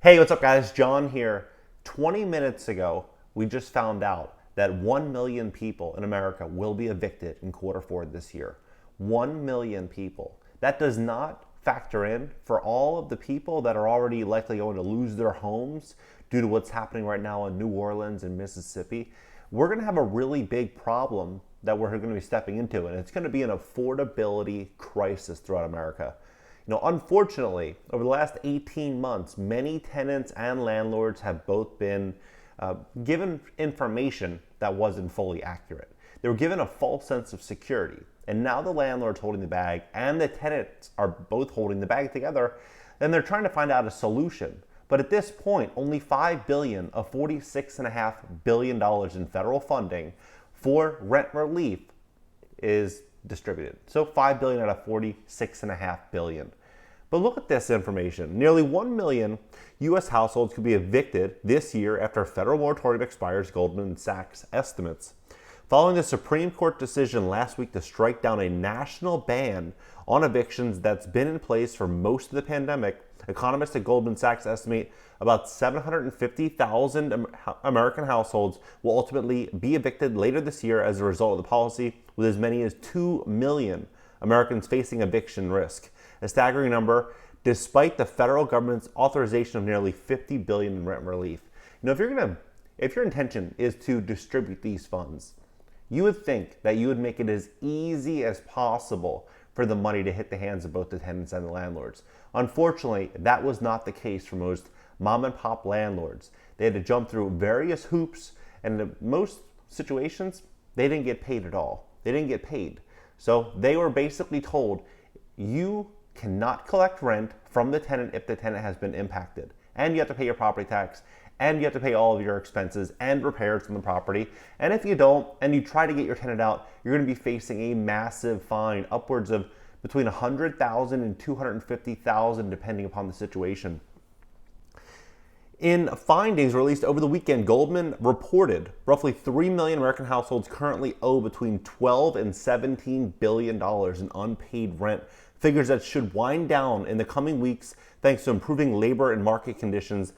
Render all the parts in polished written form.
Hey, what's up, guys? John here. 20 minutes ago, we just found out that 1 million people in America will be evicted in Q4 this year. 1 million people. That does not factor in for all of the people that are already likely going to lose their homes due to what's happening right now in New Orleans and Mississippi. We're going to have a really big problem that we're going to be stepping into, and it's going to be an affordability crisis throughout America. Unfortunately, over the last 18 months, many tenants and landlords have both been given information that wasn't fully accurate. They were given a false sense of security, and now the landlord's holding the bag and the tenants are both holding the bag together, and they're trying to find out a solution. But at this point, only $5 billion of $46.5 billion in federal funding for rent relief is distributed. So $5 billion out of $46.5 billion. But look at this information. Nearly 1 million U.S. households could be evicted this year after a federal moratorium expires, Goldman Sachs estimates. Following the Supreme Court decision last week to strike down a national ban on evictions that's been in place for most of the pandemic, economists at Goldman Sachs estimate about 750,000 American households will ultimately be evicted later this year as a result of the policy, with as many as 2 million Americans facing eviction risk. A staggering number, despite the federal government's authorization of nearly $50 billion in rent relief. If your intention is to distribute these funds, you would think that you would make it as easy as possible for the money to hit the hands of both the tenants and the landlords. Unfortunately, that was not the case for most mom and pop landlords. They had to jump through various hoops, and in most situations, they didn't get paid at all. They didn't get paid. So they were basically told, you cannot collect rent from the tenant if the tenant has been impacted. And you have to pay your property tax, and you have to pay all of your expenses and repairs on the property. And if you don't, and you try to get your tenant out, you're going to be facing a massive fine, upwards of between $100,000 and $250,000, depending upon the situation. In findings released over the weekend, Goldman reported roughly 3 million American households currently owe between $12 and $17 billion in unpaid rent, figures that should wind down in the coming weeks thanks to improving labor and market conditions,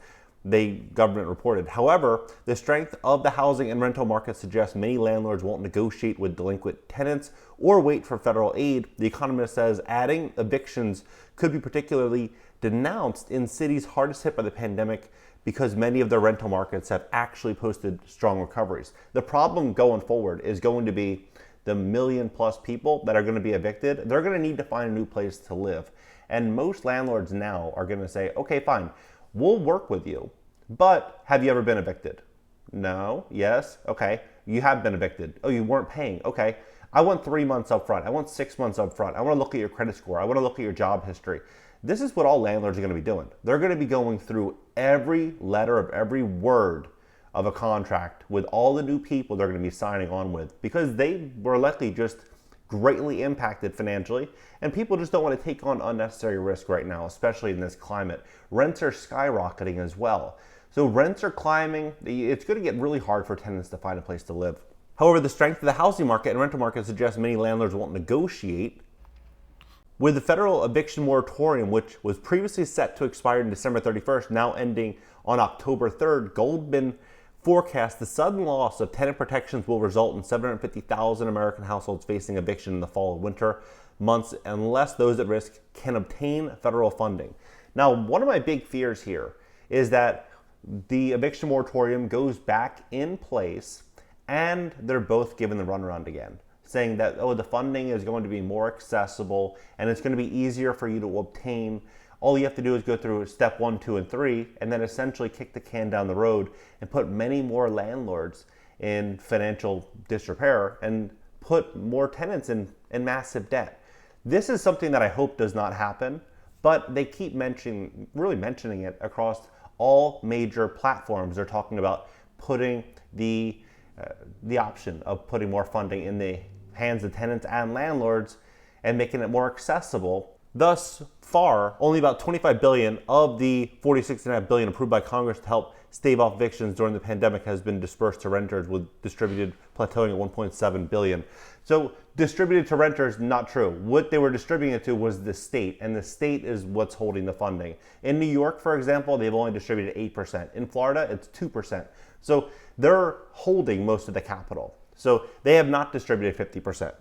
the government reported. However, the strength of the housing and rental market suggests many landlords won't negotiate with delinquent tenants or wait for federal aid. The Economist says adding evictions could be particularly denounced in cities hardest hit by the pandemic because many of their rental markets have actually posted strong recoveries. The problem going forward is going to be the million plus people that are going to be evicted. They're going to need to find a new place to live. And most landlords now are going to say, okay, fine, we'll work with you, but have you ever been evicted? No, yes, okay. You have been evicted. Oh, you weren't paying. Okay. I want 3 months up front. I want 6 months up front. I want to look at your credit score. I want to look at your job history. This is what all landlords are going to be doing. They're going to be going through every letter of every word of a contract with all the new people they're going to be signing on with, because they were likely just greatly impacted financially, and people just don't want to take on unnecessary risk right now, especially in this climate. Rents are skyrocketing as well. So rents are climbing. It's going to get really hard for tenants to find a place to live. However, the strength of the housing market and rental market suggests many landlords won't negotiate. With the federal eviction moratorium, which was previously set to expire on December 31st, now ending on October 3rd, Goldman forecast the sudden loss of tenant protections will result in 750,000 American households facing eviction in the fall and winter months unless those at risk can obtain federal funding. Now, one of my big fears here is that the eviction moratorium goes back in place and they're both given the runaround again, saying that, the funding is going to be more accessible and it's going to be easier for you to obtain. All you have to do is go through step 1, 2, and 3, and then essentially kick the can down the road and put many more landlords in financial disrepair and put more tenants in massive debt. This is something that I hope does not happen, but they keep really mentioning it across all major platforms. They're talking about putting the option of putting more funding in the hands of tenants and landlords and making it more accessible Thus far, only about $25 billion of the $46.5 billion approved by Congress to help stave off evictions during the pandemic has been dispersed to renters, with distributed plateauing at $1.7 billion. So distributed to renters, not true. What they were distributing it to was the state, and the state is what's holding the funding. In New York, for example, they've only distributed 8%. In Florida, it's 2%. So they're holding most of the capital. So they have not distributed 50%.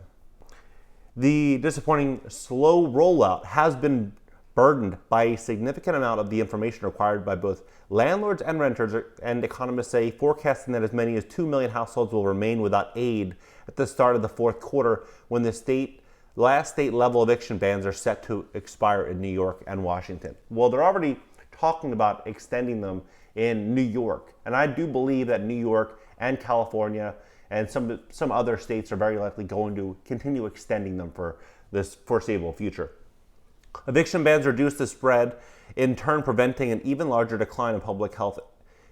The disappointing slow rollout has been burdened by a significant amount of the information required by both landlords and renters, and economists say forecasting that as many as 2 million households will remain without aid at the start of the fourth quarter, when the last state level eviction bans are set to expire in New York and Washington. Well, they're already talking about extending them in New York, and I do believe that New York and California and some other states are very likely going to continue extending them for this foreseeable future. Eviction bans reduce the spread, in turn preventing an even larger decline in public health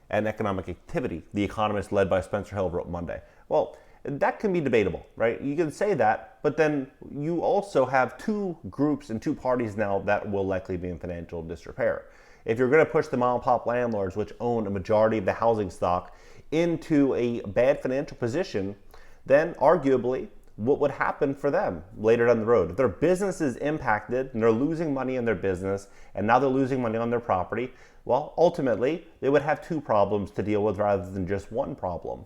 and economic activity, The Economist, led by Spencer Hill, wrote Monday. Well, that can be debatable, right? You can say that, but then you also have two groups and two parties now that will likely be in financial disrepair. If you're going to push the mom and pop landlords, which own a majority of the housing stock, into a bad financial position, then arguably what would happen for them later down the road? If their business is impacted and they're losing money in their business and now they're losing money on their property, well, ultimately they would have two problems to deal with rather than just one problem.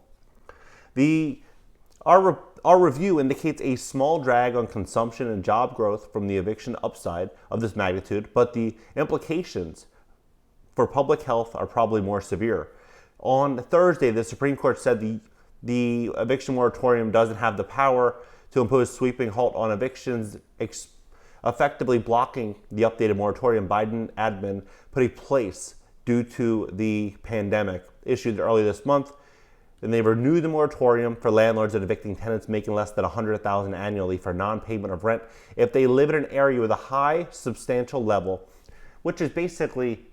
Our review indicates a small drag on consumption and job growth from the eviction upside of this magnitude, but the implications for public health are probably more severe. On Thursday, the Supreme Court said the eviction moratorium doesn't have the power to impose sweeping halt on evictions, effectively blocking the updated moratorium Biden admin put in place due to the pandemic, issued early this month. And they renewed the moratorium for landlords that evicting tenants making less than $100,000 annually for non-payment of rent if they live in an area with a high substantial level, which is basically,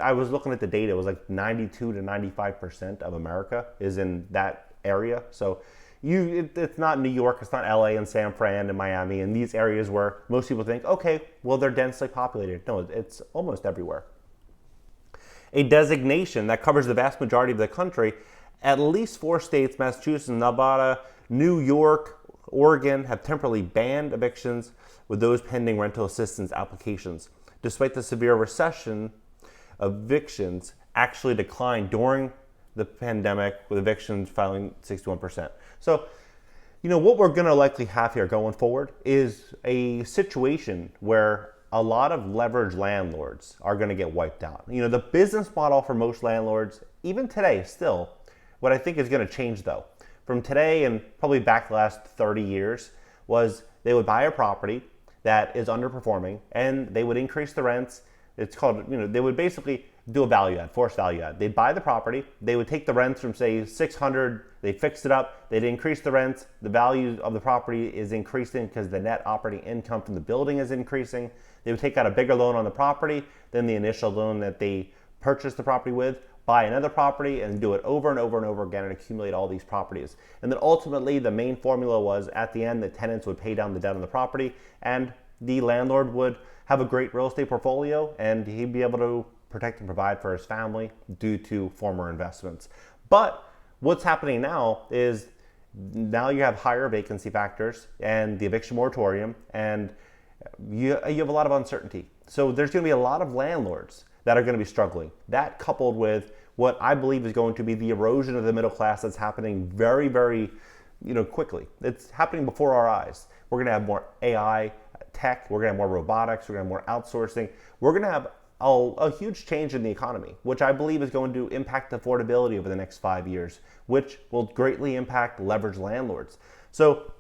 I was looking at the data, it was like 92 to 95% of America is in that area. So it's not New York, it's not LA and San Fran and Miami and these areas where most people think, okay, well, they're densely populated. No, it's almost everywhere. A designation that covers the vast majority of the country. At least 4 states, Massachusetts, Nevada, New York, Oregon, have temporarily banned evictions with those pending rental assistance applications. Despite the severe recession, evictions actually declined during the pandemic, with evictions falling 61%. So, what we're going to likely have here going forward is a situation where a lot of leveraged landlords are going to get wiped out. The business model for most landlords, even today still, what I think is going to change though, from today and probably back the last 30 years, was they would buy a property that is underperforming and they would increase the rents. It's called, they would basically do a value add, forced value add. They'd buy the property, they would take the rents from say 600, they fix it up, they'd increase the rents, the value of the property is increasing because the net operating income from the building is increasing. They would take out a bigger loan on the property than the initial loan that they purchased the property with, buy another property and do it over and over and over again and accumulate all these properties. And then ultimately the main formula was at the end the tenants would pay down the debt on the property and the landlord would have a great real estate portfolio and he'd be able to protect and provide for his family due to former investments. But what's happening now is now you have higher vacancy factors and the eviction moratorium and you have a lot of uncertainty. So there's going to be a lot of landlords that are going to be struggling. That coupled with what I believe is going to be the erosion of the middle class that's happening very, very, quickly. It's happening before our eyes. We're going to have more AI tech. We're going to have more robotics. We're going to have more outsourcing. We're going to have a huge change in the economy, which I believe is going to impact affordability over the next 5 years, which will greatly impact leveraged landlords. So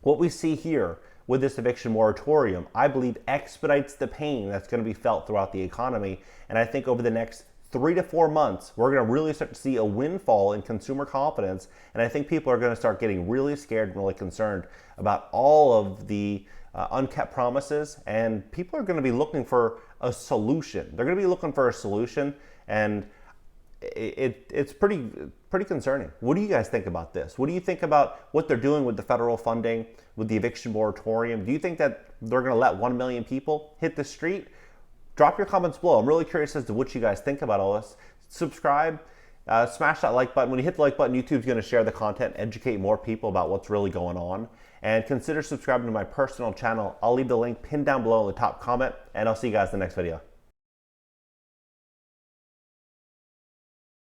what we see here with this eviction moratorium, I believe expedites the pain that's going to be felt throughout the economy. And I think over the next 3 to 4 months, we're going to really start to see a windfall in consumer confidence. And I think people are going to start getting really scared and really concerned about all of the unkept promises. And people are going to be looking for a solution. They're going to be looking for a solution. And it's pretty concerning. What do you guys think about this? What do you think about what they're doing with the federal funding, with the eviction moratorium? Do you think that they're going to let 1 million people hit the street? Drop your comments below. I'm really curious as to what you guys think about all this. Subscribe, smash that like button. When you hit the like button, YouTube's going to share the content, educate more people about what's really going on. And consider subscribing to my personal channel. I'll leave the link pinned down below in the top comment, and I'll see you guys in the next video.